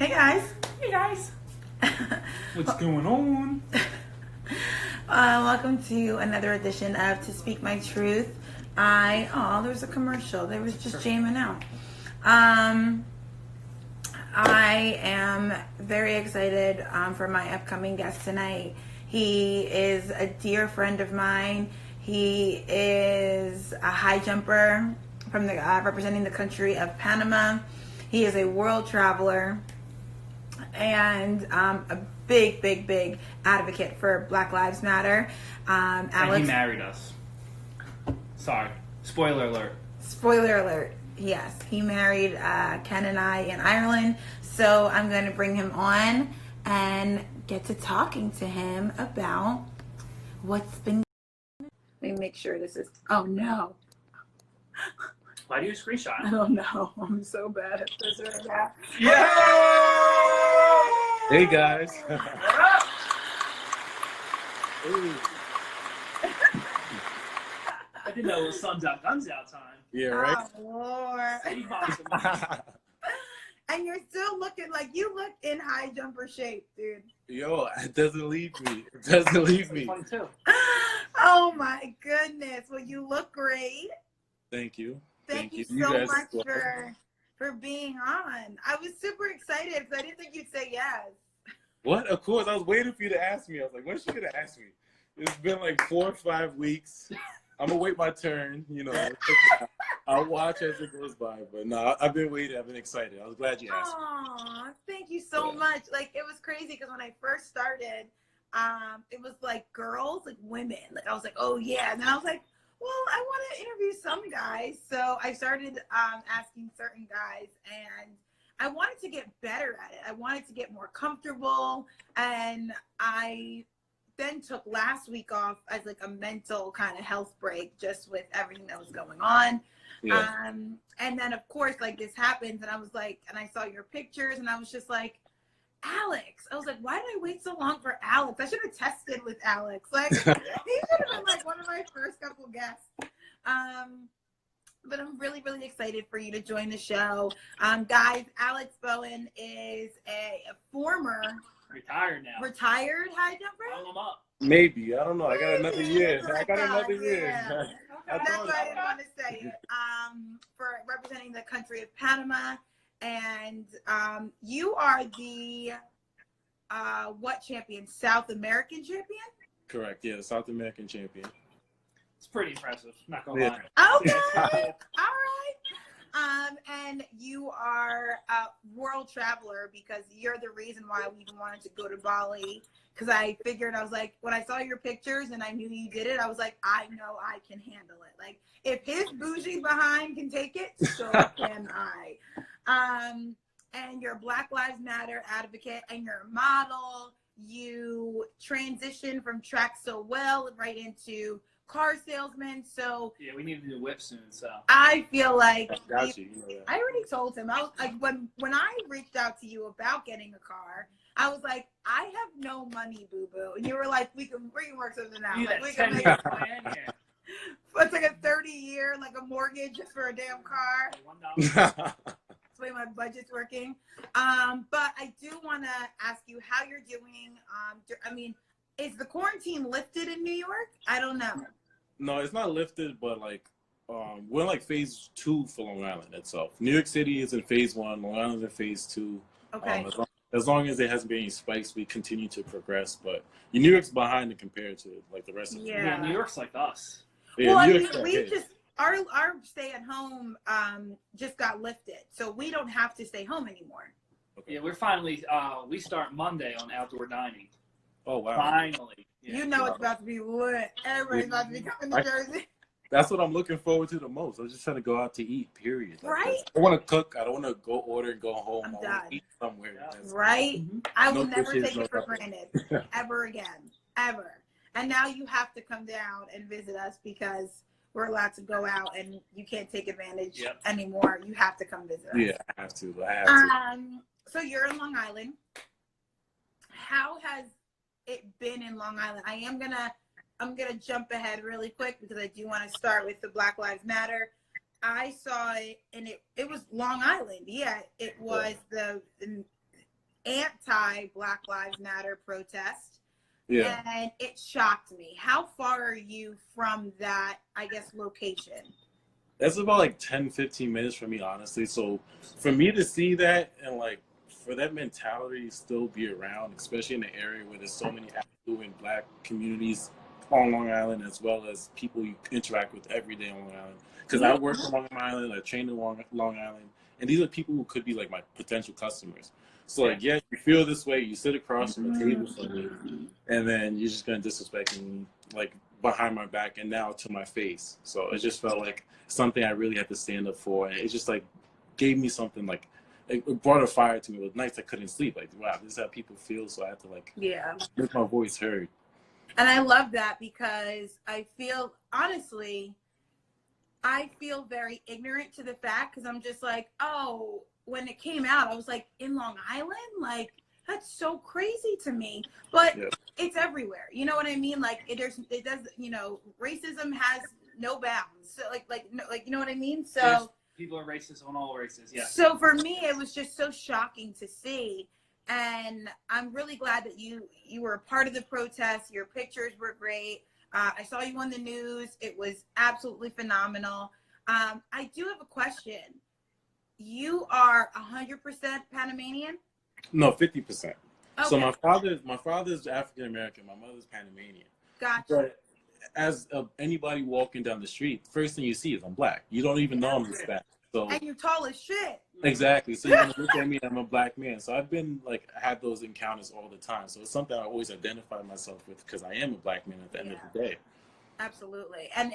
Hey guys. Hey guys. What's going on? Welcome to another edition of To Speak My Truth. There was a commercial. They was just jamming out. I am very excited for my upcoming guest tonight. He is a dear friend of mine. He is a high jumper from the representing the country of Panama. He is a world traveler and a big advocate for Black Lives Matter. Alex, and he married us. Sorry. Spoiler alert. Spoiler alert. Yes, he married Ken and I in Ireland. So I'm going to bring him on and get to talking to him about what's been. Let me make sure this is. Oh no. Why do you screenshot? I don't know. I'm so bad at this right now. Yeah! Hey guys. I didn't know it was sun's out, guns out time. Yeah, right? Oh, Lord. Steve Boston. And you're still looking like you look in high jumper shape, dude. Yo, it doesn't leave me. It doesn't leave me. 22. Oh my goodness. Well, you look great. Thank you. Thank you You so guys much as well. for being on. I was super excited because I didn't think you'd say yes. What? Of course, I was waiting for you to ask me. I was like, when's she gonna ask me? It's been like 4 or 5 weeks. I'm gonna wait my turn, you know. I'll watch as it goes by. But no, I've been waiting. I've been excited. I was glad you asked me. Aw, thank you so much. Like, it was crazy because when I first started, it was like girls, like women. Like, I was like, oh yeah. And then I was like, well, I want to interview some guys. So I started asking certain guys, and I wanted to get better at it. I wanted to get more comfortable, and I then took last week off as like a mental kind of health break, just with everything that was going on. Yeah. And then of course, like, this happens, and I was like, and I saw your pictures, and I was just like, Alex. I was like, why did I wait so long for Alex? I should have tested with Alex. Like, he should have been like one of my first couple guests. But I'm really excited for you to join the show. Guys, Alex Bowen is a former Retired now. retired high jumper. Call him up. Maybe. I don't know. I got another Maybe. year. Oh my I got God, another year. yeah. I That's thought why I didn't want to say it. For representing the country of Panama. And you are the what champion? South American champion? Correct. Yeah, the South American champion. It's pretty impressive. Not gonna Yeah. lie. Okay. All right. And you are a world traveler because you're the reason why we even wanted to go to Bali. Because I figured, I was like, when I saw your pictures and I knew you did it, I was like, I know I can handle it. Like, if his bougie behind can take it, so can I. And you're a Black Lives Matter advocate, and you're a model. You transitioned from track so well right into car salesman. So Yeah, we need to do whip soon, so. I feel like Got you. You know that. I already told him. I was like, when I reached out to you about getting a car, I was like, I have no money, boo boo. And you were like, we can work something out. You Like, need we that can make 10-year it. plan, yeah. It's like a 30-year, like a mortgage just for a damn car. $1. That's the way my budget's working. But I do want to ask you how you're doing. I mean, is the quarantine lifted in New York? I don't know. No, it's not lifted, but like we're in like phase 2 for Long Island itself. New York City is in phase 1, Long Island's in phase 2. Okay. As long as there hasn't been any spikes, we continue to progress. But New York's behind in compared to like the rest of the Yeah. Yeah, New York's like us. Yeah, Well, I New mean, York's we ahead. just our stay at home just got lifted, so we don't have to stay home anymore. Okay. Yeah, we're finally, we start Monday on outdoor dining. Oh wow. Finally. Yeah. You know it's about to be lit. Everybody's about to be coming to Jersey. That's what I'm looking forward to the most. I'm just trying to go out to eat, period. Like, Right? I don't want to cook. I don't want to go order and go home. I'm I done. want to eat somewhere. Yeah. That's- Right? Mhm. I will No never dishes, take no it for nothing. granted ever again, ever. And now you have to come down and visit us because we're allowed to go out and you can't take advantage Yep. anymore. You have to come visit us. Yeah, I have to. I have to. So you're in Long Island. How has it been in Long Island? I'm gonna jump ahead really quick because I do want to start with the Black Lives Matter. I saw it, and it was Long Island. Yeah, it was anti-Black Lives Matter protest. Yeah. And it shocked me. How far are you from that, I guess, location? That's about like 10, 15 minutes for me, honestly. So for me to see that and like for that mentality to still be around, especially in the area where there's so many affluent Black communities on Long Island, as well as people you interact with every day on Long Island. Because I work on Long Island, I train in Long Island, and these are people who could be like my potential customers. So like, yeah, you feel this way, you sit across from the table from me, and then you're just gonna disrespect me like behind my back and now to my face. So it just felt like something I really had to stand up for, and it just like gave me something like it brought a fire to me. It was nights I couldn't sleep. Like, wow, this is how people feel. So I had to like make my voice heard. And I love that because I feel, honestly, I feel very ignorant to the fact because I'm just like, oh, when it came out, I was like, in Long Island? Like, that's so crazy to me. But it's everywhere. You know what I mean? Like, it does, you know, racism has no bounds. So, you know what I mean? So yes, people are racist on all races, yeah. So for me, it was just so shocking to see. And I'm really glad that you were a part of the protest. Your pictures were great. I saw you on the news. It was absolutely phenomenal. I do have a question. You are 100% Panamanian? No, 50%. Okay. So my father's African American. My mother's Panamanian. Gotcha. But as anybody walking down the street, first thing you see is I'm Black. You don't even know I'm Hispanic. So and you're tall as shit. Exactly. So you're gonna look at me, I'm a Black man. So I've been like had those encounters all the time. So it's something I always identify myself with because I am a Black man at the end of the day. Absolutely. And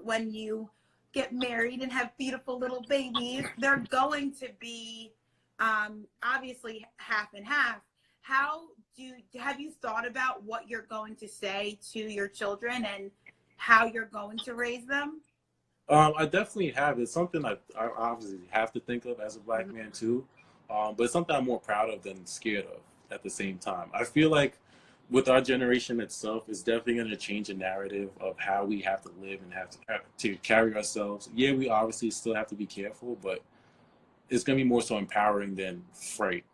when you get married and have beautiful little babies, they're going to be obviously half and half. Have you thought about what you're going to say to your children and how you're going to raise them? I definitely have. It's something I obviously have to think of as a Black man too, but it's something I'm more proud of than scared of at the same time. I feel like with our generation itself, it's definitely going to change the narrative of how we have to live and have to carry ourselves. Yeah, we obviously still have to be careful, but it's going to be more so empowering than fright.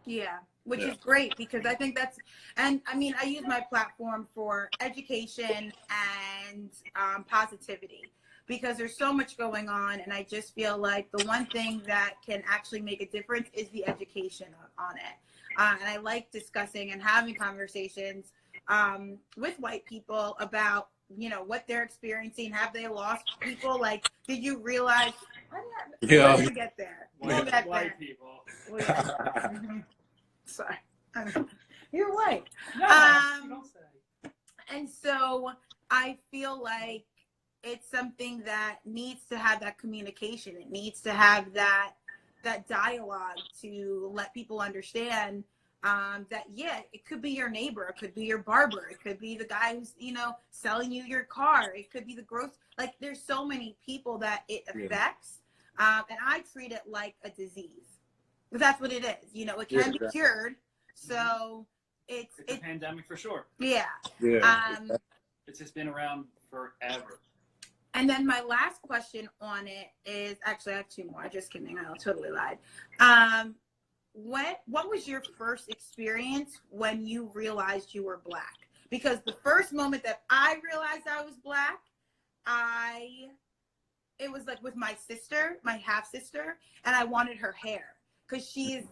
Yeah, which is great because I think that's, and I mean, I use my platform for education and positivity because there's so much going on. And I just feel like the one thing that can actually make a difference is the education on it. And I like discussing and having conversations with white people about, you know, what they're experiencing. Have they lost people? Like, did you realize? We're gonna get there. We'll get white there. people. Sorry, you're white. No, you don't say. And so I feel like it's something that needs to have that communication. It needs to have that dialogue to let people understand that, yeah, it could be your neighbor, it could be your barber, it could be the guy who's, you know, selling you your car, it could be the like there's so many people that it affects. And I treat it like a disease. But that's what it is. You know, it can be cured. So it's a pandemic for sure. Yeah. It's just been around forever. And then my last question on it is, actually I have two more. Just kidding. I totally lied. What was your first experience when you realized you were Black? Because the first moment that I realized I was Black, it was like with my sister, my half sister, and I wanted her hair because she's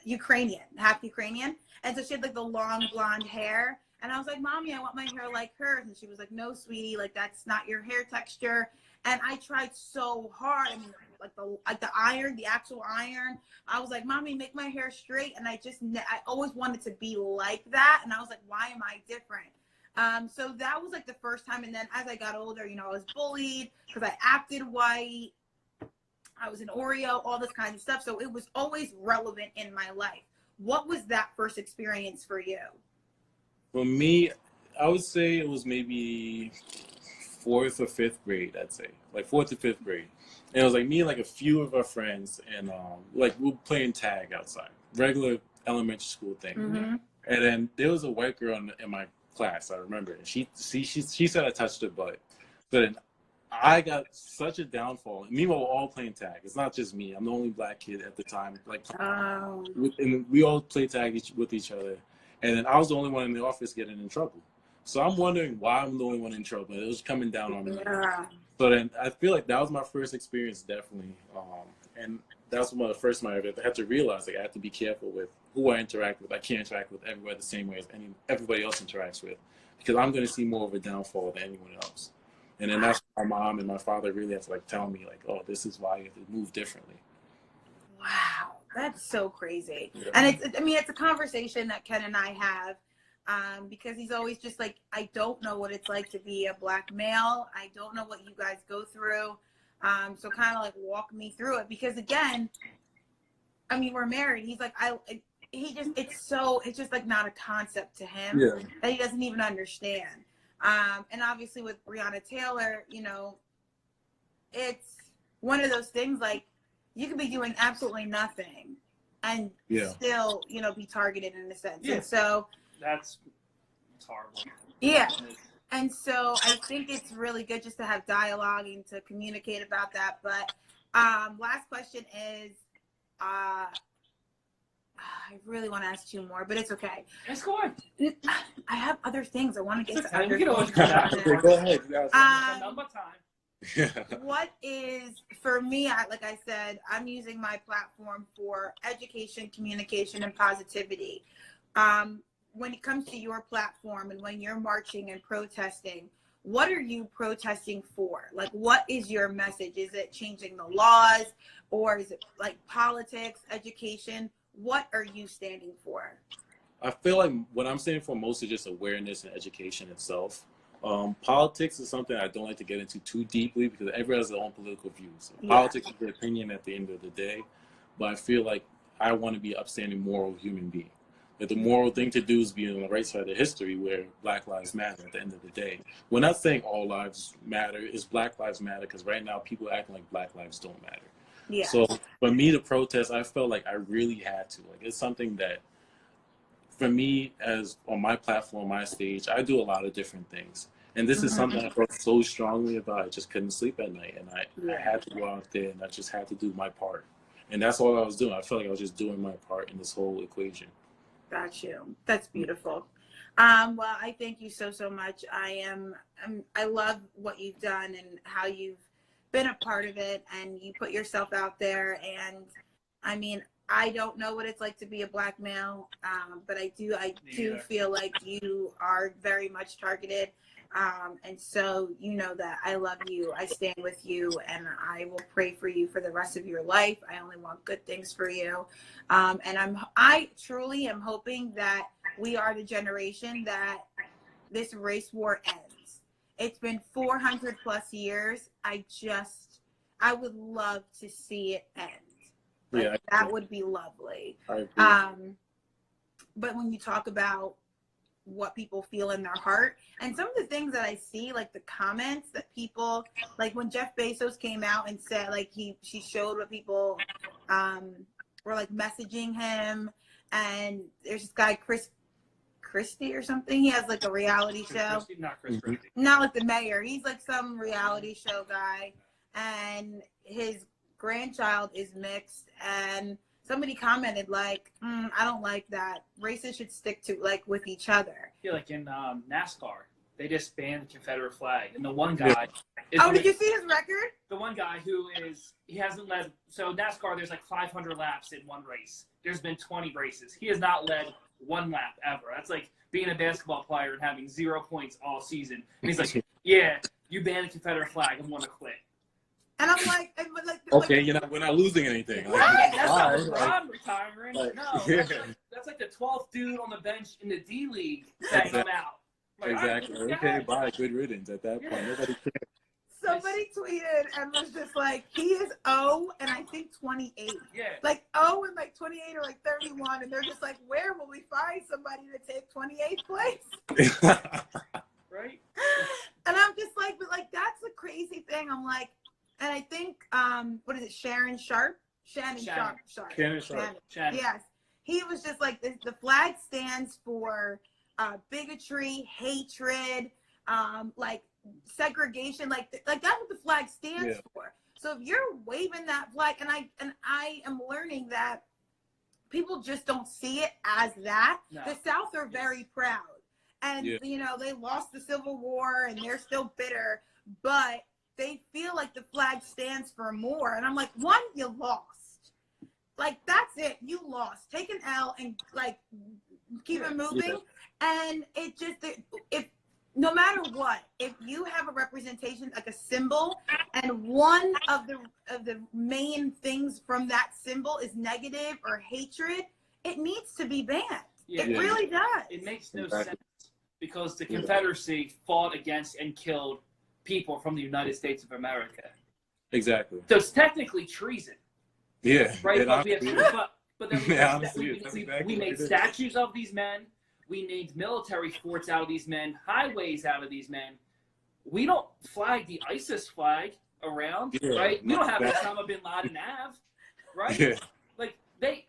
Ukrainian, half Ukrainian. And so she had like the long blonde hair. And I was like, Mommy, I want my hair like hers. And she was like, no, sweetie, like that's not your hair texture. And I tried so hard. I mean, like the iron, the actual iron. I was like, Mommy, make my hair straight. And I always wanted to be like that. And I was like, why am I different? So that was like the first time. And then as I got older, you know, I was bullied because I acted white. I was an Oreo, all this kind of stuff. So it was always relevant in my life. What was that first experience for you? For me, I would say it was maybe 4th or 5th grade, I'd say. Like 4th or 5th grade. And it was like me and like a few of our friends, and like we were playing tag outside. Regular elementary school thing. Mm-hmm. And then there was a white girl in my class, I remember. And she said I touched her butt. So then I got such a downfall. Meanwhile, we're all playing tag. It's not just me. I'm the only black kid at the time. Like, and we all play tag with each other. And then I was the only one in the office getting in trouble. So I'm wondering why I'm the only one in trouble. It was coming down on me. Yeah. So then I feel like that was my first experience, definitely. And that's one of the first time I had to realize, like, I have to be careful with who I interact with. I can't interact with everybody the same way as everybody else interacts with, because I'm going to see more of a downfall than anyone else. And then that's my mom and my father really have to, like, tell me, like, oh, this is why you have to move differently. Wow, that's so crazy. Yeah. And it's a conversation that Ken and I have, because he's always just like, I don't know what it's like to be a black male. I don't know what you guys go through. So kind of like walk me through it, because again, I mean, we're married. He's like, it's just like not a concept to him that he doesn't even understand. And obviously with Breonna Taylor, you know, it's one of those things, like, you could be doing absolutely nothing and still, you know, be targeted in a sense. Yeah. And so it's horrible. Yeah. And so I think it's really good just to have dialogue and to communicate about that. But last question is, I really want to ask 2 more, but it's okay. Let's go on. I have other things I want to get to. We can always go back. Go ahead. Number time. What is, for me, like I said, I'm using my platform for education, communication, and positivity. When it comes to your platform and when you're marching and protesting, what are you protesting for? Like, what is your message? Is it changing the laws, or is it like politics, education? What are you standing for? I feel like what I'm standing for mostly just awareness and education itself. Politics is something I don't like to get into too deeply, because everyone has their own political views. Politics is their opinion at the end of the day, but I feel like I want to be an upstanding, moral human being. That the moral thing to do is be on the right side of history, where Black Lives Matter at the end of the day. We're not saying all lives matter, it's Black Lives Matter, because right now people acting like Black lives don't matter. Yeah. So for me to protest, I felt like I really had to. Like, it's something that, for me, as on my platform, my stage, I do a lot of different things. And this is something I felt so strongly about. I just couldn't sleep at night. And I had to go out there, and I just had to do my part. And that's all I was doing. I felt like I was just doing my part in this whole equation. Got you. That's beautiful. Well, I thank you so much. I love what you've done and how you've been a part of it, and you put yourself out there. And I mean, I don't know what it's like to be a Black male, but I do feel like you are very much targeted. And so, you know that I love you, I stand with you, and I will pray for you for the rest of your life. I only want good things for you. And I truly am hoping that we are the generation that this race war ends. It's been 400 plus years. I would love to see it end. Like, that would be lovely. But when you talk about what people feel in their heart, and some of the things that I see, like the comments that people, like when Jeff Bezos came out and said, like, she showed what people were like messaging him, and there's this guy Chris Christie or something. He has like a reality show. Not Chris Christie. Not like the mayor. He's like some reality show guy, and his grandchild is mixed, and somebody commented like, I don't like that. Races should stick to, like, with each other. Yeah, like in NASCAR, they just banned the Confederate flag. And the one guy... Did you see his record? The one guy he hasn't led... So NASCAR, there's like 500 laps in one race. There's been 20 races. He has not led one lap ever. That's like being a basketball player and having 0 points all season. And he's like, yeah, you banned the Confederate flag. I'm going to quit. And I'm like, okay, we're not losing anything. Right, that's not LeBron retiring. No, that's like the 12th dude on the bench in the D League saying I'm out. Like, exactly. Okay, bye. Good riddance at that point. Nobody cares. Somebody tweeted and was just like, he is 0 and I think 28. Yeah. Like 0 and like 28 or like 31, and they're just like, where will we find somebody to take 28th place? Right. And I'm just like, but like, that's the crazy thing. I'm like. And I think, what is it, Shannon Sharp. Yes. He was just like, the flag stands for bigotry, hatred, like segregation, like that's what the flag stands for. So if you're waving that flag, and I am learning that people just don't see it as that. No. The South are very proud, and you know, they lost the Civil War and they're still bitter, but they feel like the flag stands for more. And I'm like, one, you lost. Like, that's it. You lost. Take an L and like keep it moving. And it just, if no matter what, if you have a representation, like a symbol, and one of the main things from that symbol is negative or hatred, it needs to be banned. It really does. It makes no sense because the Confederacy fought against and killed people from the United States of America. Exactly. So it's technically treason. Yeah. Right? But then we made statues of these men. We made military forts out of these men, highways out of these men. We don't flag the ISIS flag around, right? We don't have Osama bin Laden Ave, right? Yeah. Like the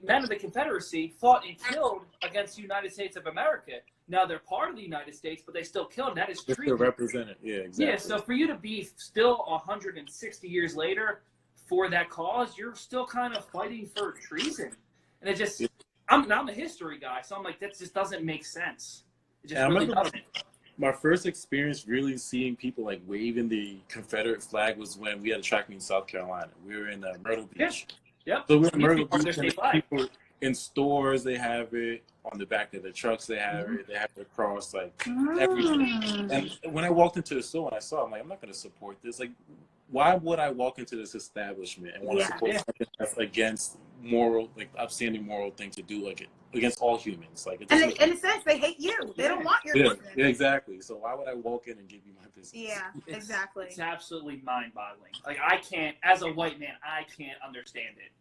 men of the Confederacy fought and killed against the United States of America. Now they're part of the United States, but they still killed. That is treason. They're represented. Yeah, exactly. Yeah. So for you to be still 160 years later for that cause, you're still kind of fighting for treason, and it just. I'm a history guy, so I'm like, that just doesn't make sense. It just really doesn't. My first experience really seeing people like waving the Confederate flag was when we had a track meet in South Carolina. We were in Myrtle Beach. Yep. So we were in Myrtle Beach, and people in stores, they have it. On the back of the trucks, they have it. They have it across like everything. And when I walked into the store and I saw it, I'm like, I'm not going to support this. Like, why would I walk into this establishment and want to support something that's against moral, like upstanding moral thing to do, like against all humans? Like, and in a sense, they hate you. They don't want your business. Yeah, exactly. So why would I walk in and give you my business? Yeah, exactly. It's absolutely mind-boggling. Like, I can't, as a white man, I can't understand it.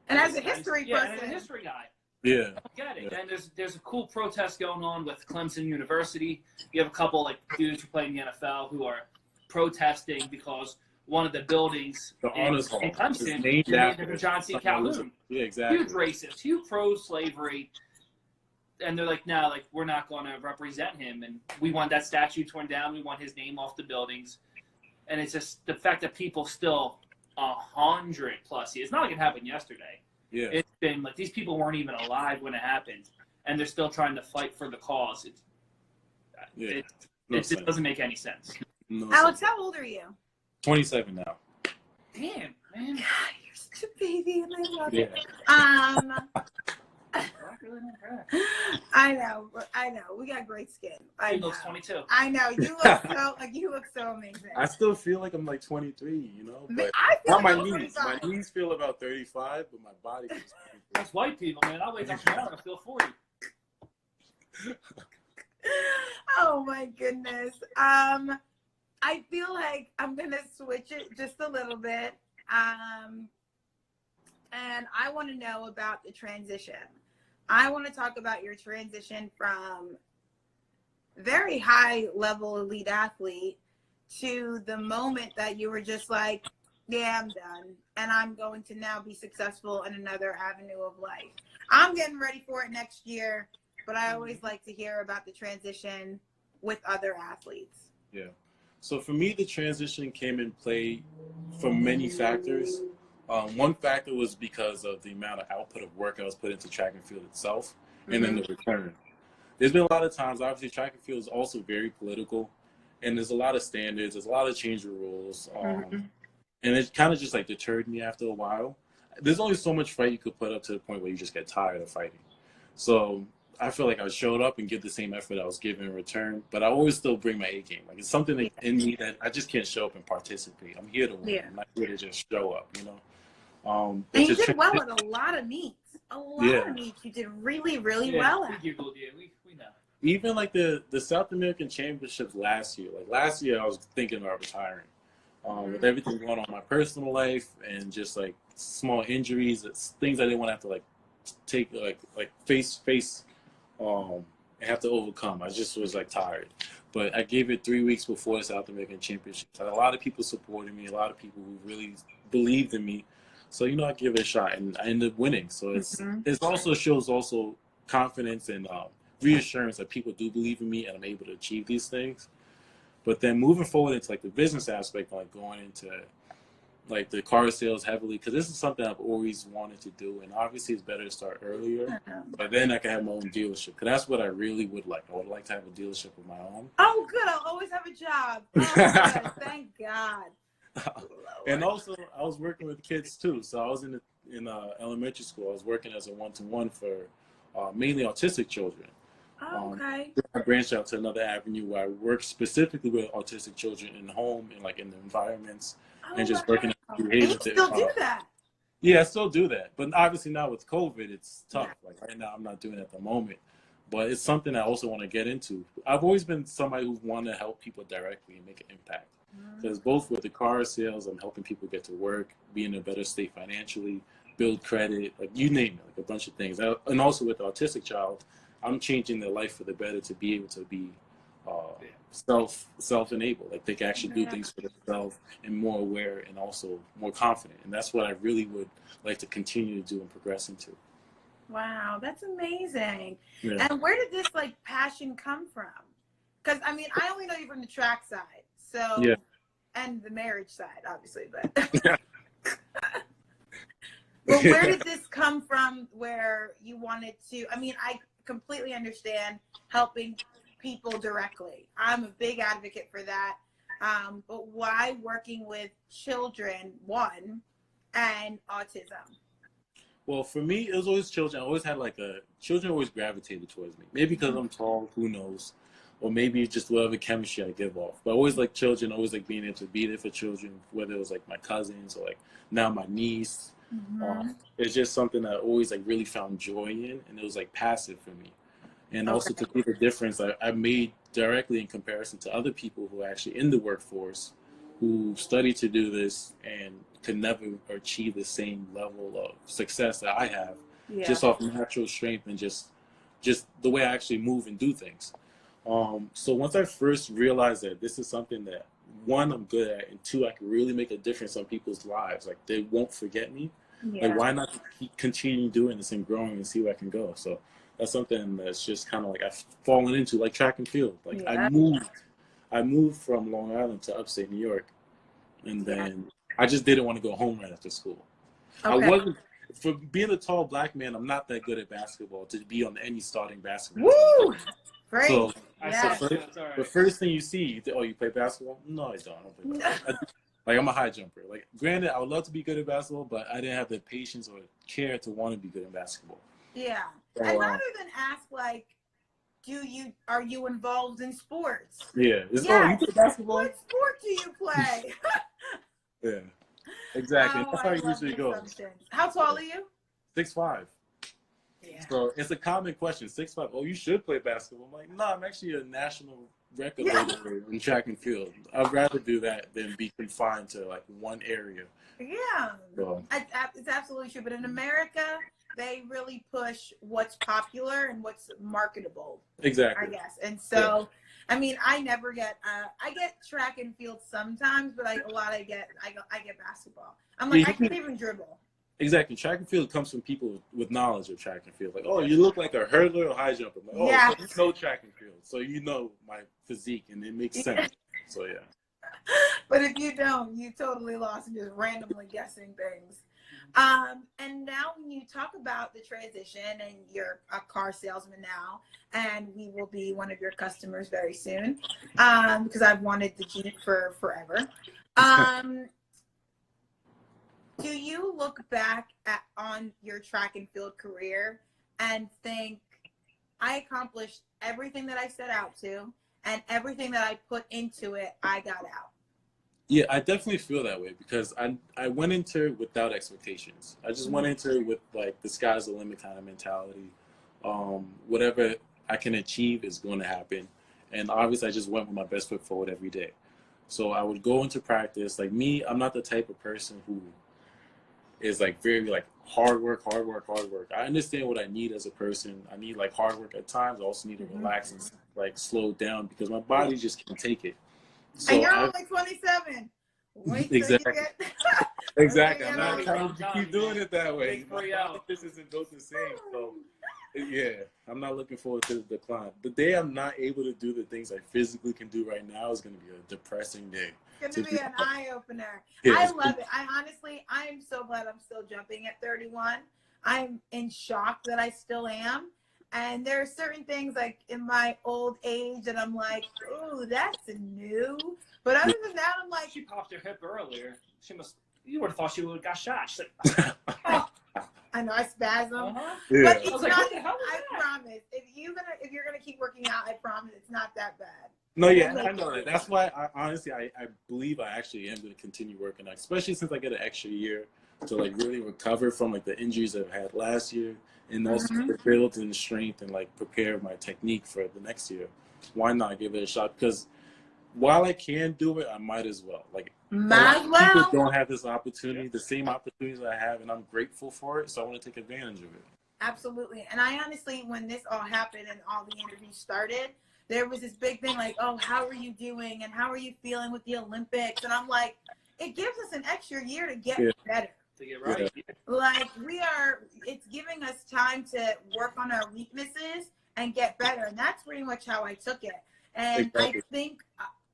And as a history person, and as a history guy. Yeah. I get it. And there's a cool protest going on with Clemson University. You have a couple like dudes who play in the NFL who are protesting because one of the buildings in Clemson is named after John C. Calhoun. Yeah, exactly. Huge racist, huge pro-slavery. And they're like, no, like, we're not going to represent him. And we want that statue torn down. We want his name off the buildings. And it's just the fact that people still 100+ years. It's not like it happened yesterday. Yeah. It's been like these people weren't even alive when it happened, and they're still trying to fight for the cause. It just doesn't make any sense. No Alex, sense. how old are you? Damn, 27 man. God, you're such a baby, and I love it. I know. We got great skin. He looks 22. I know. You look so amazing. I still feel like I'm like 23, you know? But I feel not my like knees. My knees feel about 35, but my body feels 23. That's white people, man. I wake up tomorrow and I feel 40. Oh my goodness. I feel like I'm gonna switch it just a little bit. And I want to know about the transition. I want to talk about your transition from very high level elite athlete to the moment that you were just like, yeah, I'm done. And I'm going to now be successful in another avenue of life. I'm getting ready for it next year, but I always like to hear about the transition with other athletes. Yeah. So for me, the transition came in play from many factors. One factor was because of the amount of output of work I was put into track and field itself, and then the return. There's been a lot of times, obviously, track and field is also very political, and there's a lot of standards, there's a lot of change of rules, and it kind of just like deterred me after a while. There's only so much fight you could put up to the point where you just get tired of fighting. So I feel like I showed up and give the same effort I was giving in return, but I always still bring my A game. Like, it's something in me that I just can't show up and participate. I'm here to win. Yeah. I'm not here to just show up, you know? And you did well at a lot of meets. A lot of meets. You did really, really well at. We giggled, we know. Even like the South American Championships last year. Like last year, I was thinking about retiring. With everything going on in my personal life and just like small injuries, it's things I didn't want to have to like take like face and have to overcome. I just was like tired. But I gave it 3 weeks before the South American Championships. I had a lot of people supporting me, a lot of people who really believed in me. So, you know, I give it a shot, and I ended up winning. So it also shows confidence and reassurance that people do believe in me and I'm able to achieve these things. But then moving forward into like the business aspect, like going into like the car sales heavily, because this is something I've always wanted to do, and obviously it's better to start earlier. But then I can have my own dealership, because that's what I really would like. I would like to have a dealership of my own. Oh, good. I'll always have a job. Oh, good. Thank God. And also, I was working with kids too. So I was in elementary school. I was working as a one-to-one for mainly autistic children. Oh, okay. I branched out to another avenue where I work specifically with autistic children in the home and like in the environments, and just working on behavior. And you still do that? Yeah, I still do that. But obviously now with COVID, it's tough. Like right now, I'm not doing it at the moment. But it's something I also want to get into. I've always been somebody who's wanted to help people directly and make an impact. Because both with the car sales, I'm helping people get to work, be in a better state financially, build credit, like you name it, like a bunch of things. And also with the autistic child, I'm changing their life for the better to be able to be self-enabled. Like they can actually do things for themselves and more aware and also more confident. And that's what I really would like to continue to do and progress into. Wow, that's amazing. Yeah. And where did this like passion come from? Because I mean, I only know you from the track side, so and the marriage side, obviously, but but where did this come from? Where you wanted to? I mean, I completely understand helping people directly. I'm a big advocate for that. But why working with children, one, and autism? Well, for me, it was always children. I always had children always gravitated towards me. Maybe because I'm tall, who knows? Or maybe just whatever chemistry I give off. But I always like children, always like being able to be there for children, whether it was like my cousins or like now my niece. It's just something that I always like really found joy in, and it was like passive for me. And also to see the difference I made directly in comparison to other people who are actually in the workforce, who study to do this and could never achieve the same level of success that I have, just off natural strength and just the way I actually move and do things. So once I first realized that this is something that, one, I'm good at, and two, I can really make a difference on people's lives. Like they won't forget me. Like why not keep continue doing this and growing and see where I can go? So that's something that's just kind of like I've fallen into, like track and field. Like I moved from Long Island to upstate New York, and then I just didn't want to go home right after school. I wasn't, for being a tall black man, I'm not that good at basketball to be on any starting basketball team. Great. So the first thing you see, you think, oh, you play basketball? No, I don't. Like I'm a high jumper. Like granted, I would love to be good at basketball, but I didn't have the patience or care to want to be good at basketball. Yeah. So, and rather than ask like, are you involved in sports? Yeah. You play basketball? What sport do you play? Yeah. Exactly. That's how it usually goes. How tall are you? 6'5". Yeah. So it's a common question. 6'5". Oh, you should play basketball. I'm like, no, I'm actually a national record holder in track and field. I'd rather do that than be confined to like one area. Yeah. So. It's absolutely true. But in America, they really push what's popular and what's marketable. Exactly. I guess. And so, I mean, I never get. I get track and field sometimes, but I get basketball. I'm like, I can't even dribble. Exactly. Track and field comes from people with knowledge of track and field. Like, oh, you look like a hurdler or high jumper. Like, oh, so you know track and field. So you know my physique, and it makes sense. So, yeah. But if you don't, you totally lost and just randomly guessing things. And now when you talk about the transition, and you're a car salesman now, and we will be one of your customers very soon, because I've wanted the Jeep for forever. Do you look back on your track and field career and think, I accomplished everything that I set out to, and everything that I put into it, I got out? Yeah, I definitely feel that way, because I went into it without expectations. I just went into it with like the sky's the limit kind of mentality. Whatever I can achieve is going to happen. And obviously I just went with my best foot forward every day. So I would go into practice. Like me, I'm not the type of person who is like very like hard work. I understand what I need as a person. I need like hard work at times. I also need to relax and like slow down, because my body just can't take it. So and you're only 27. Wait exactly. Exactly. I'm not trying to keep doing it that way. This isn't built the same. So Yeah, I'm not looking forward to the decline. The day I'm not able to do the things I physically can do right now is going to be a depressing day. It's going to be an eye-opener. Yeah, I love it. I'm so glad I'm still jumping at 31. I'm in shock that I still am. And there are certain things like in my old age that I'm like, oh, that's new. But other than that, I'm like, She popped her hip earlier. You would have thought she would have got shot. She's like, oh. I know I spasm. Yeah. But it's I was like, not, what the hell was I that? promise. If you're gonna keep working out, I promise it's not that bad. No, yeah, I know that. That's why I believe I actually am going to continue working out, especially since I get an extra year to like really recover from like the injuries I've had last year, and also build in strength and like prepare my technique for the next year. Why not give it a shot? Because while I can do it, I might as well. Like, people don't have this opportunity, the same opportunities I have, and I'm grateful for it. So I want to take advantage of it. Absolutely. And I honestly, when this all happened and all the interviews started, there was this big thing like, oh, how are you doing? And how are you feeling with the Olympics? And I'm like, it gives us an extra year to get better. To get right. Yeah. Like it's giving us time to work on our weaknesses and get better. And that's pretty much how I took it. And exactly. I think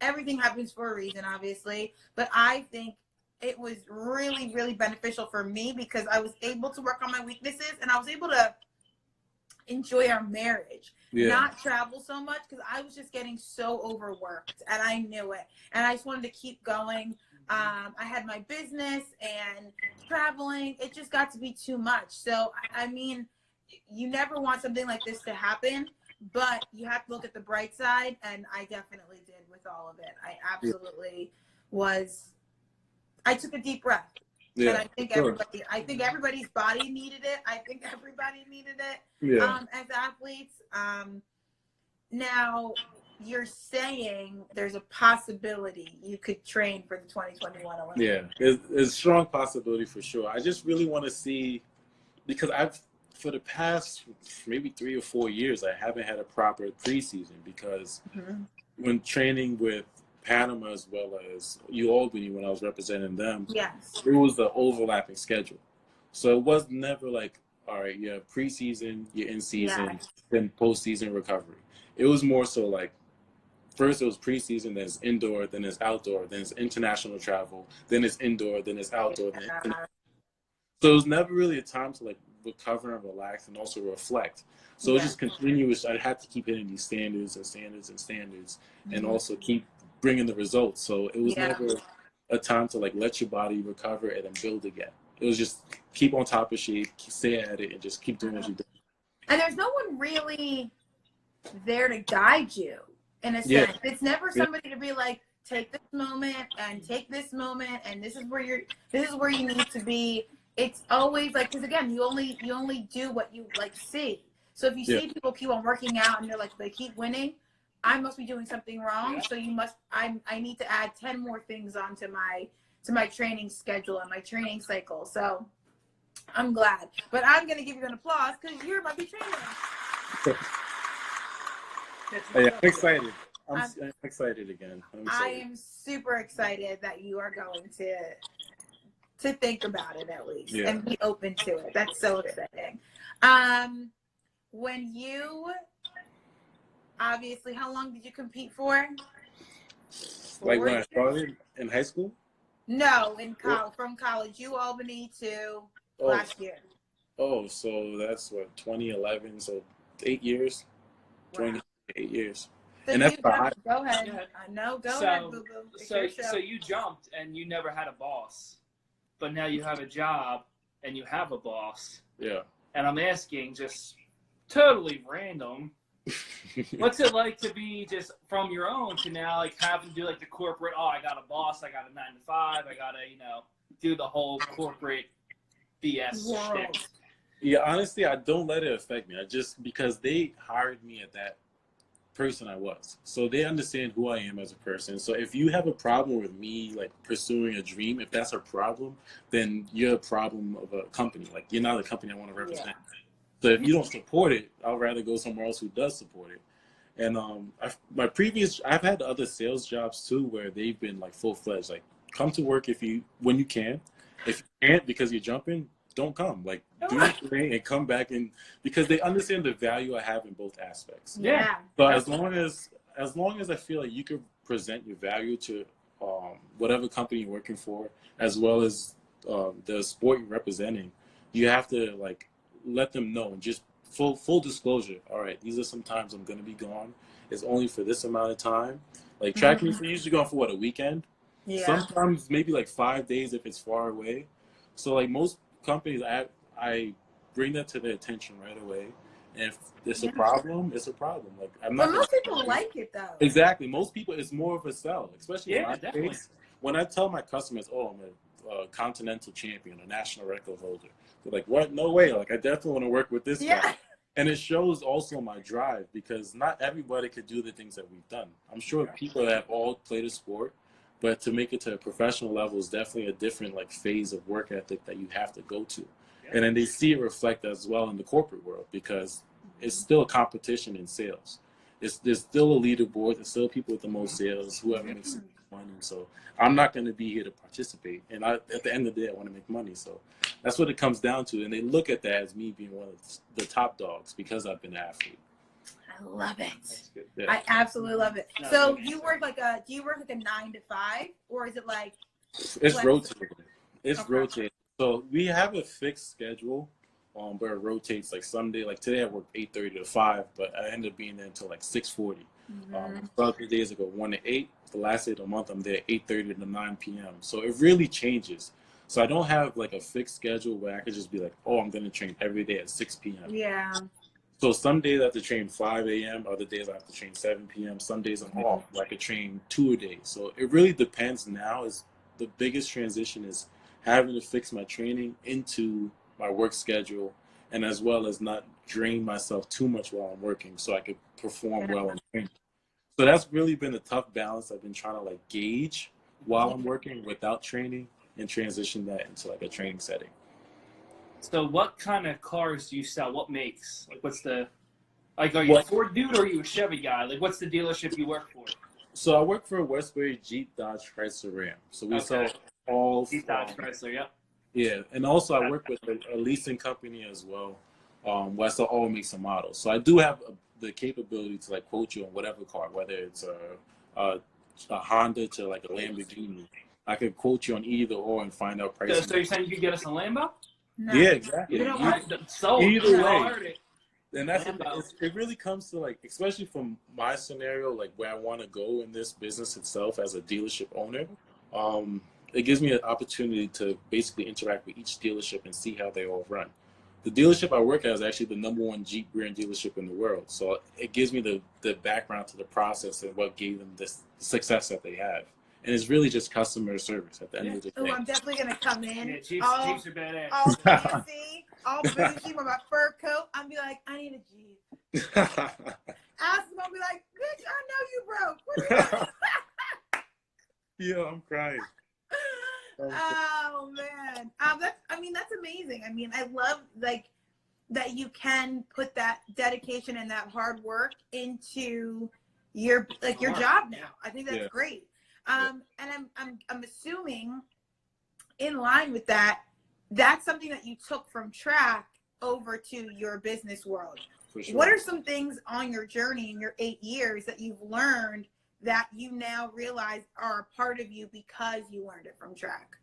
everything happens for a reason, obviously. But I think it was really, really beneficial for me because I was able to work on my weaknesses and I was able to enjoy our marriage, not travel so much because I was just getting so overworked and I knew it. And I just wanted to keep going. I had my business and traveling. It just got to be too much. So, I mean, you never want something like this to happen, but you have to look at the bright side. And I definitely did with all of it. I absolutely I took a deep breath. Yeah, and I think everybody's body needed it. I think everybody needed it. Yeah. As athletes. Now you're saying there's a possibility you could train for the 2021 Olympics. Yeah, there's a strong possibility for sure. I just really want to see, because for the past maybe 3 or 4 years, I haven't had a proper preseason because when training with Panama as well as Albany, when I was representing them, it was the overlapping schedule. So it was never like, all right, you have preseason, you're in season, then postseason recovery. It was more so like, first it was preseason, then it's indoor, then it's outdoor, then it's international travel, then it's indoor, then it's outdoor. So it was never really a time to like recover and relax and also reflect. So it was just continuous. I had to keep hitting these standards and also keep bringing the results. So it was never a time to like let your body recover and then build again. It was just keep on top of shit, stay at it, and just keep doing what you do. And there's no one really there to guide you in a sense. It's never somebody to be like, take this moment and take this moment, and this is where you need to be. It's always like, because again, you only do what you like see. So if you see people keep on working out and they're like they keep winning, I must be doing something wrong. So I need to add 10 more things onto my training schedule and my training cycle. So I'm glad. But I'm gonna give you an applause because you're my big trainer. I'm excited. I'm excited again. I am super excited that you are going to think about it at least and be open to it. That's so exciting. When you obviously, how long did you compete for? Like when I started in high school? No, in college. From college, Albany to last year. Oh, so that's what, 2011. So 8 years. Wow. 8 years. So and that's go ahead. I know. Go ahead, boo boo. So you jumped and you never had a boss, but now you have a job and you have a boss. Yeah. And I'm asking, just totally random, what's it like to be just from your own to now like having to do like the corporate? Oh, I got a boss. I got a 9 to 5. I gotta do the whole corporate BS shit. Yeah, honestly, I don't let it affect me. Because they hired me at that person I was. So they understand who I am as a person. So if you have a problem with me like pursuing a dream, if that's a problem, then you're a problem of a company. Like you're not a company I want to represent. So if you don't support it, I'd rather go somewhere else who does support it. And I've had other sales jobs too where they've been like full-fledged, like come to work when you can. If you can't because you're jumping, don't come. Like, do your thing and come back, and because they understand the value I have in both aspects. Yeah. So as long as I feel like you can present your value to whatever company you're working for, as well as the sport you're representing, you have to like let them know, and just full disclosure. All right, these are some times I'm going to be gone. It's only for this amount of time. Like track meets are usually going for what, a weekend? Yeah. Sometimes maybe like 5 days if it's far away. So like most companies, I bring that to their attention right away. And if it's a problem, it's a problem. Like I'm not. But most people like it though. Exactly. Most people, it's more of a sell, especially in my definitely. case. When I tell my customers, "Oh, I'm a continental champion, a national record holder," they're like, "What? No way! Like I definitely want to work with this guy." And it shows also my drive, because not everybody could do the things that we've done. I'm sure people have all played a sport, but to make it to a professional level is definitely a different like phase of work ethic that you have to go to. And then they see it reflect as well in the corporate world, because it's still a competition in sales. There's still a leaderboard. There's still people with the most sales, whoever makes the most money. So I'm not going to be here to participate. And at the end of the day, I want to make money. So that's what it comes down to. And they look at that as me being one of the top dogs because I've been an athlete. I love it. That's good. Yeah. I absolutely love it. No, So it makes do you work like a 9 to 5, or is it like It's rotating. It's Okay. rotating. So we have a fixed schedule, but it rotates. Like someday, like today, I worked 8:30 to 5, but I ended up being there until like 6:40. About 3 days ago, 1 to 8. The last day of the month, I'm there 8:30 to 9 p.m. So it really changes. So I don't have like a fixed schedule where I could just be like, oh, I'm going to train every day at 6 p.m. Yeah. So some days I have to train 5 a.m. Other days I have to train 7 p.m. Some days I'm off, where I could train 2 a day. So it really depends. Now is the biggest transition is having to fix my training into my work schedule, and as well as not drain myself too much while I'm working, so I could perform well in training. So that's really been a tough balance I've been trying to like gauge while I'm working without training, and transition that into like a training setting. So what kind of cars do you sell? What makes? Like what's the, like are you a Ford dude or are you a Chevy guy? Like what's the dealership you work for? So I work for Westbury, Jeep, Dodge, Chrysler, Ram. So we sell all. Jeep, Dodge, Chrysler, yep. Yeah, and also I work with a leasing company as well, where I sell all makes and models. So I do have the capability to like quote you on whatever car, whether it's a Honda to like a Lamborghini. I could quote you on either or and find out pricing. So you're saying you could get us a Lambo? No. Yeah, exactly. You know what? So Either I way. heard it. And that's Lambo. it really comes to like, especially from my scenario, like where I want to go in this business itself as a dealership owner. It gives me an opportunity to basically interact with each dealership and see how they all run. The dealership I work at is actually the #1 Jeep brand dealership in the world. So it gives me the background to the process and what gave them this success that they have. And it's really just customer service at the end of the day. Oh, I'm definitely gonna come in. Yeah, Jeeps are badass. All fancy, all fancy with my fur coat. I'm be like, I need a Jeep. Ask them, I'll be like, bitch, I know you broke. What are you Yeah, I'm crying. Oh man, that's amazing. I mean, I love like that you can put that dedication and that hard work into your job now. I think that's great. And I'm assuming in line with that, that's something that you took from track over to your business world. For sure. What are some things on your journey in your 8 years that you've learned that you now realize are a part of you because you learned it from track?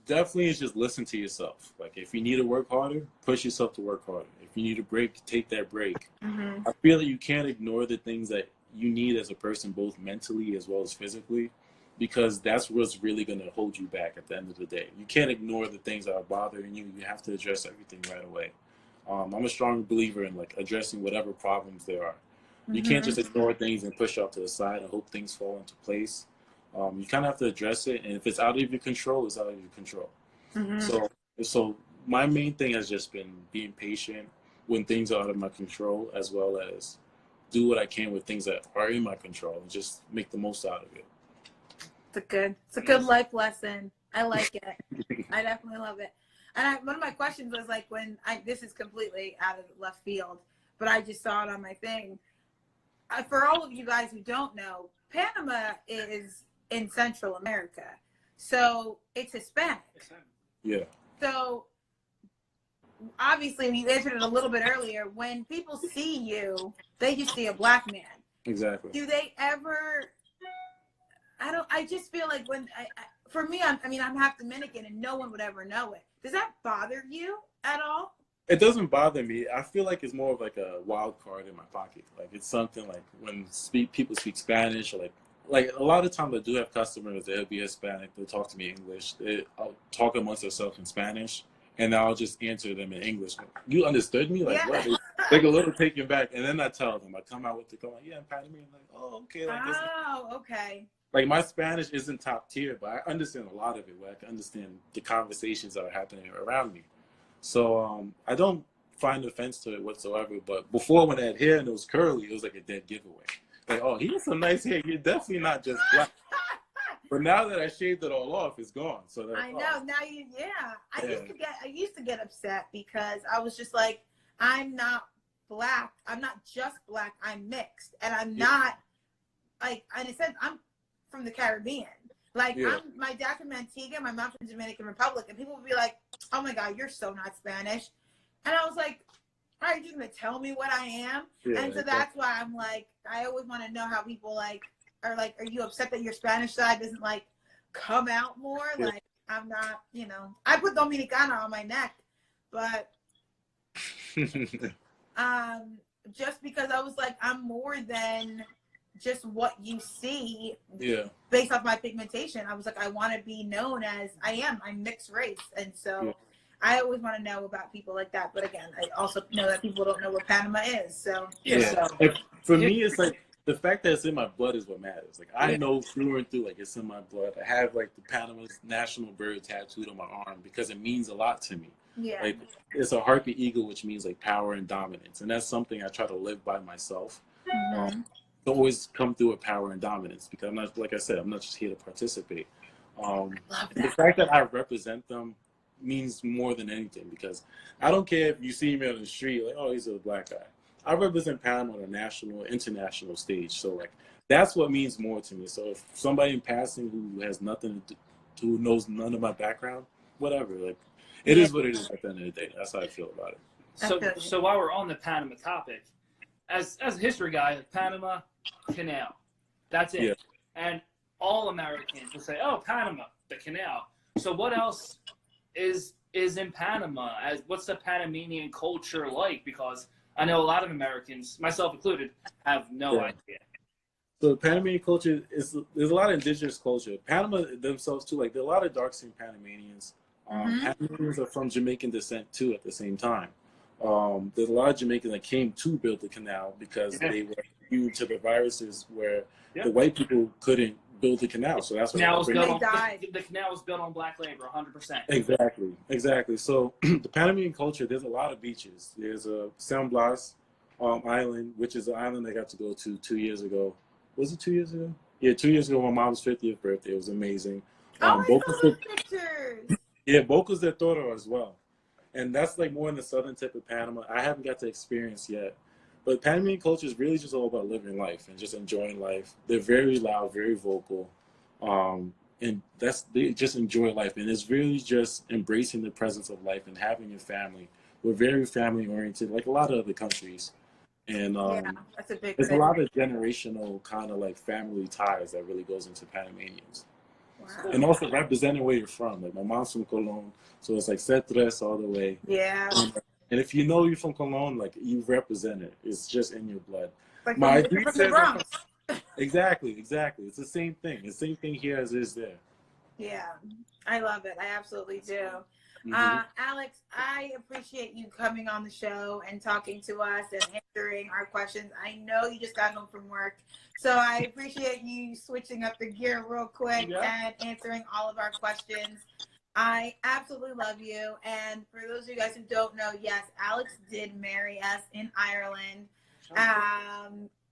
Definitely is just listen to yourself. Like if you need to work harder, push yourself to work harder. If you need a break, take that break. Mm-hmm. I feel that you can't ignore the things that you need as a person, both mentally as well as physically, because that's what's really going to hold you back at the end of the day. You can't ignore the things that are bothering you. You have to address everything right away. I'm a strong believer in like addressing whatever problems there are. You can't just ignore things and push off to the side and hope things fall into place. You kind of have to address it, and if it's out of your control, it's out of your control. Mm-hmm. So my main thing has just been being patient when things are out of my control, as well as do what I can with things that are in my control and just make the most out of it. It's a good life lesson. I like it. I definitely love it. And one of my questions was like, this is completely out of left field, but I just saw it on my thing. For all of you guys who don't know, Panama is in Central America, so it's Hispanic. Yeah. So obviously you answered it a little bit earlier. When people see you, they just see a black man. Exactly. Do they ever? I just feel like for me, I'm half Dominican, and no one would ever know it. Does that bother you at all? It doesn't bother me. I feel like it's more of like a wild card in my pocket. Like it's something like when people speak Spanish, or like a lot of times I do have customers. They'll be Hispanic. They'll talk to me English. I'll talk amongst themselves in Spanish, and I'll just answer them in English. You understood me? Like what? They get a little taken back, and then I tell them. I come out with the like, yeah, I'm Panamanian. Like, oh, okay. Like, okay. Like my Spanish isn't top tier, but I understand a lot of it. Where I can understand the conversations that are happening around me. So I don't find offense to it whatsoever. But before, when I had hair and it was curly, it was like a dead giveaway. Like, oh, he has some nice hair. You're definitely not just black. But now that I shaved it all off, it's gone. So that, I know. Now I used to get upset because I was just like, I'm not black. I'm not just black. I'm mixed, and I'm not like. And I said I'm from the Caribbean. Like, my dad's from Antigua, my mom's from Dominican Republic, and people would be like, oh my God, you're so not Spanish. And I was like, are you just going to tell me what I am? Yeah, and so that's why I'm like, I always want to know how people are you upset that your Spanish side doesn't come out more? Yeah. Like, I'm not, I put Dominicana on my neck, but just because I was like, I'm more than just what you see based off my pigmentation. I was like, I want to be known as I'm mixed race. And so I always want to know about people like that. But again, I also know that people don't know what Panama is. So for me, it's like the fact that it's in my blood is what matters. Like I know through and through, like it's in my blood. I have like the Panama's national bird tattooed on my arm because it means a lot to me. Yeah. Like it's a harpy eagle, which means like power and dominance. And that's something I try to live by myself. Mm-hmm. Always come through with power and dominance because I'm not, like I said, I'm not just here to participate. The fact that I represent them means more than anything because I don't care if you see me on the street like, oh, he's a black guy. I represent Panama on a national, international stage. So like that's what means more to me. So if somebody in passing who has nothing who knows none of my background, whatever, like it is what it is at the end of the day. That's how I feel about it. So while we're on the Panama topic, as a history guy, Panama Canal, that's it. Yeah. And all Americans will say, "Oh, Panama, the canal." So what else is in Panama? What's the Panamanian culture like? Because I know a lot of Americans, myself included, have no idea. So the Panamanian culture there's a lot of indigenous culture. Panama themselves too, like there are a lot of dark-skinned Panamanians. Panamanians are from Jamaican descent too at the same time. There's a lot of Jamaicans that came to build the canal because they were immune to the viruses where the white people couldn't build the canal. So that's what the canal was built on black labor, 100%. Exactly. So the Panamanian culture, there's a lot of beaches. There's San Blas Island, which is an island I got to go to 2 years ago. Was it 2 years ago? Yeah, 2 years ago, my mom's 50th birthday. It was amazing. I saw those pictures. Yeah, Boca's their Toro as well. And that's like more in the southern tip of Panama. I haven't got to experience yet. But Panamanian culture is really just all about living life and just enjoying life. They're very loud, very vocal. And they just enjoy life. And it's really just embracing the presence of life and having your family. We're very family oriented, like a lot of other countries. And that's a big there's thing. a lot of generational kind of like family ties that really goes into Panamanians. Wow. And also representing where you're from. Like my mom's from Colón, so it's like Cetres all the way. Yeah. And if you know you're from Colón, like you represent it. It's just in your blood. Like from the Bronx. Exactly. It's the same thing. It's the same thing here as it is there. Yeah, I love it. I absolutely do. Alex, I appreciate you coming on the show and talking to us and answering our questions. I know you just got home from work, so I appreciate you switching up the gear real quick and answering all of our questions. I absolutely love you. And for those of you guys who don't know, yes, Alex did marry us in Ireland.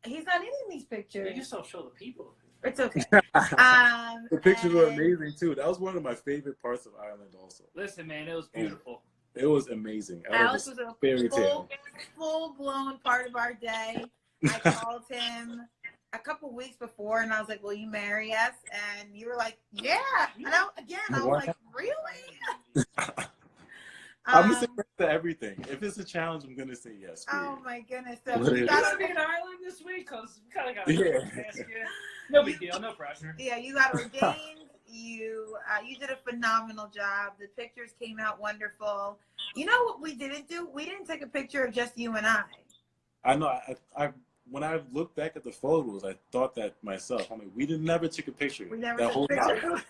He's not in these pictures. You just don't show the people. It's okay. The pictures were amazing too. That was one of my favorite parts of Ireland also. Listen, man, it was beautiful. It was amazing. Alex was a full-blown part of our day. I called him a couple weeks before and I was like, will you marry us? And you were like, yeah. And I was like, really? I'm gonna say yes to everything. If it's a challenge, I'm gonna say yes. Oh my goodness! So What you is You got want to be in Ireland this week? Because we kind of got to Yeah. ask you. No big deal, no pressure. yeah, you got ordained. You did a phenomenal job. The pictures came out wonderful. You know what we didn't do? We didn't take a picture of just you and I. I know. I when I looked back at the photos, I thought that myself. I'm like, we didn't never took a picture. We never that took whole a picture. time.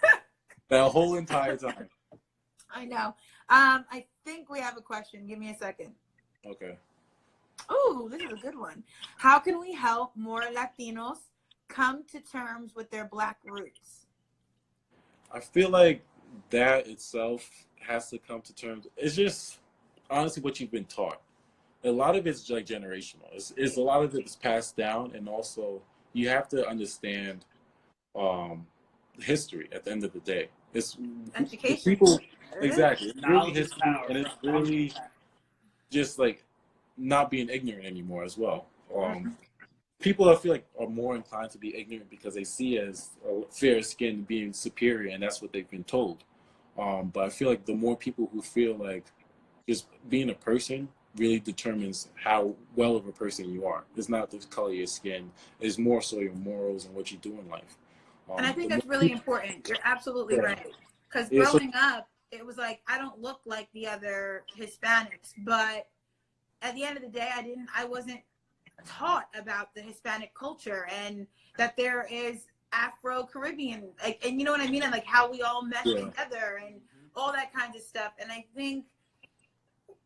That whole entire time. I know. I think we have a question. Give me a second. Okay. Oh, this is a good one. How can we help more Latinos come to terms with their Black roots? I feel like that itself has to come to terms. It's just honestly what you've been taught. A lot of it's like generational. It's a lot of it is passed down, and also you have to understand history at the end of the day. It's Education. people exactly. It's really Knowledge is history, power. and it's really just like not being ignorant anymore as well. People I feel like are more inclined to be ignorant because they see as fair skin being superior, and that's what they've been told. But I feel like the more people who feel like just being a person really determines how well of a person you are. It's not the color of your skin. It's more so your morals and what you do in life. And I think that's really important. You're absolutely Yeah. right. Because Yeah, so- growing up, it was like, I don't look like the other Hispanics, but at the end of the day, I wasn't taught about the Hispanic culture and that there is Afro-Caribbean, like, and you know what I mean? And like how we all mesh Yeah. together and all that kind of stuff. And I think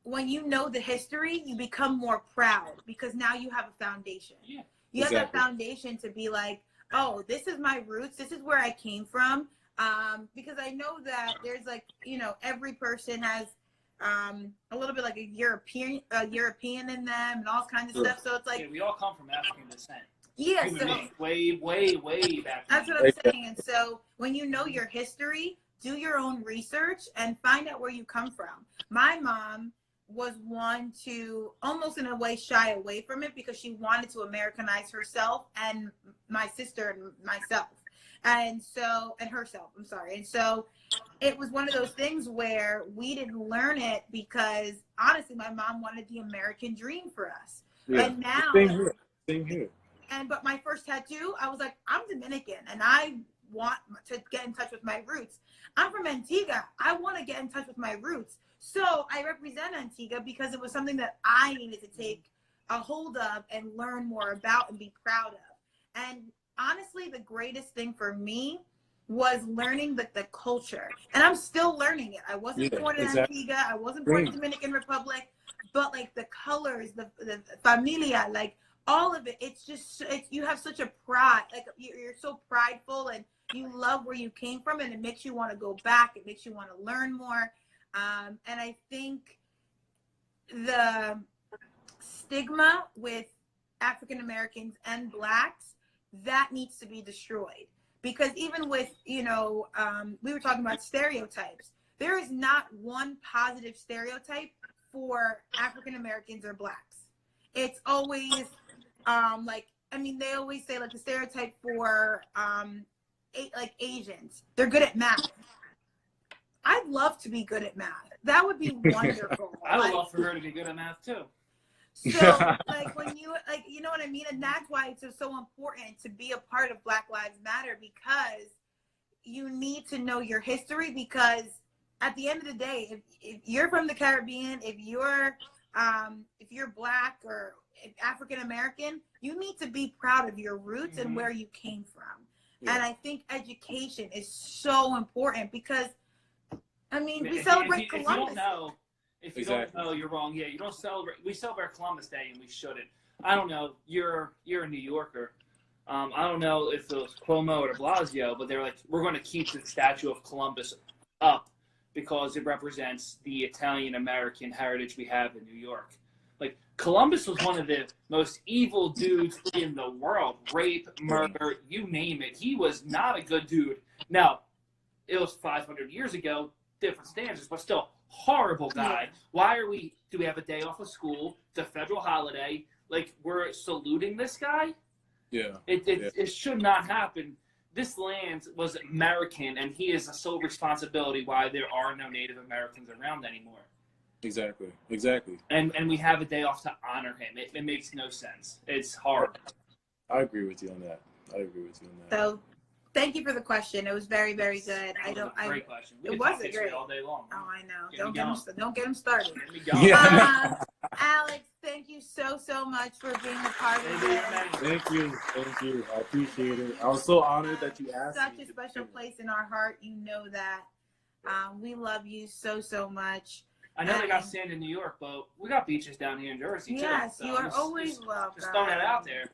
when you know the history, you become more proud because now you have a foundation. Yeah. You have that Exactly. foundation to be like, oh, this is my roots. This is where I came from. Because I know that there's like, you know, every person has a little bit like a European in them and all kinds of Sure. stuff. So it's like, Yeah, we all come from African descent. yeah, Human so beings, way back. that's what I'm saying. And so when you know your history, do your own research and find out where you come from. My mom was one to almost in a way shy away from it because she wanted to Americanize herself and my sister and myself. And herself, I'm sorry. And so it was one of those things where we didn't learn it because honestly, my mom wanted the American dream for us. Yeah. And now, Same here. but my first tattoo, I was like, I'm Dominican and I want to get in touch with my roots. I'm from Antigua. I want to get in touch with my roots. So I represent Antigua because it was something that I needed to take a hold of and learn more about and be proud of. And honestly, the greatest thing for me was learning the culture. And I'm still learning it. I wasn't born in Antigua. I wasn't born in Dominican Republic. But like the colors, the familia, like all of it, it's just, you have such a pride. Like you're so prideful and you love where you came from and it makes you want to go back. It makes you want to learn more. And I think the stigma with African Americans and Blacks, that needs to be destroyed. Because even with, you know, we were talking about stereotypes. There is not one positive stereotype for African Americans or Blacks. It's always like, I mean, they always say like the stereotype for like Asians, they're good at math. I'd love to be good at math. That would be wonderful. I would love for her to be good at math too. So like when you like, you know what I mean? And that's why it's just so important to be a part of Black Lives Matter, because you need to know your history, because at the end of the day, if you're from the Caribbean, if you're Black or African American, you need to be proud of your roots and where you came from. Yeah. And I think education is so important because, I mean, we celebrate Columbus. If you don't know, you're wrong. Yeah, you don't celebrate. We celebrate Columbus Day, and we shouldn't. I don't know. You're a New Yorker. I don't know if it was Cuomo or de Blasio, but they're like, we're going to keep the statue of Columbus up because it represents the Italian-American heritage we have in New York. Like, Columbus was one of the most evil dudes in the world. Rape, murder, you name it. He was not a good dude. Now, it was 500 years ago, different standards, but still, horrible guy. Why do we have a day off of school? It's a federal holiday. Like, we're saluting this guy? Yeah. It should not happen. This land was American, and he is a sole responsibility why there are no Native Americans around anymore. Exactly. And we have a day off to honor him. It makes no sense. It's hard. I agree with you on that. So, thank you for the question. It was very, very good. Great question. We It could talk wasn't history great. all day long. Oh, I know. Get Don't me get him started. Get me going. Yeah. Alex, thank you so much for being a part of this. Thank you. I appreciate it. I was so honored that you asked Such me. a special place in our heart. You know that. We love you so much. I know they got sand in New York, but we got beaches down here in Jersey too. Yes, So you are always welcome. Just throwing that out there.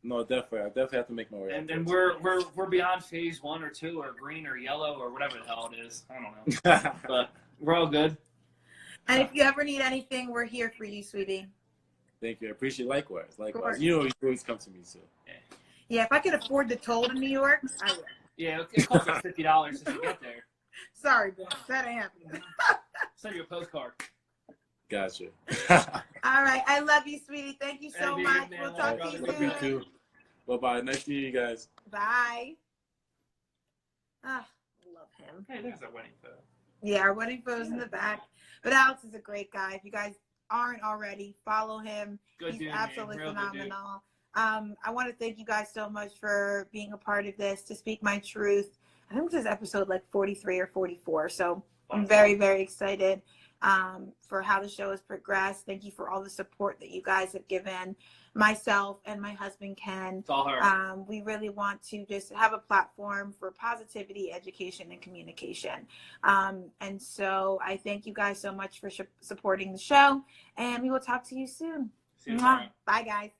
No, definitely. I definitely have to make my way. And we're beyond phase 1 or 2 or green or yellow or whatever the hell it is. I don't know. But we're all good. And if you ever need anything, we're here for you, sweetie. Thank you. I appreciate it. Likewise. You know, you always come to me, so. Yeah, if I could afford the toll to New York, I would. Yeah, it costs us $50 just to get there. Sorry, Bill. That ain't happening. Send you a postcard. Gotcha. All right. I love you, sweetie. Thank you so much. We'll talk to you Love you soon. too. Bye-bye. Nice to meet you guys. Bye. Ah, love him. Hey, there's our wedding photo. Yeah, our wedding photo's in the back. But Alex is a great guy. If you guys aren't already, follow him. Good He's dude, absolutely man. Real phenomenal. I want to thank you guys so much for being a part of this, to speak my truth. I think this is episode like 43 or 44. So I'm very, very excited for how the show has progressed. Thank you for all the support that you guys have given myself and my husband, Ken. It's all her. We really want to just have a platform for positivity, education, and communication. And so I thank you guys so much for supporting the show, and we will talk to you soon. See you Mwah. Bye, guys.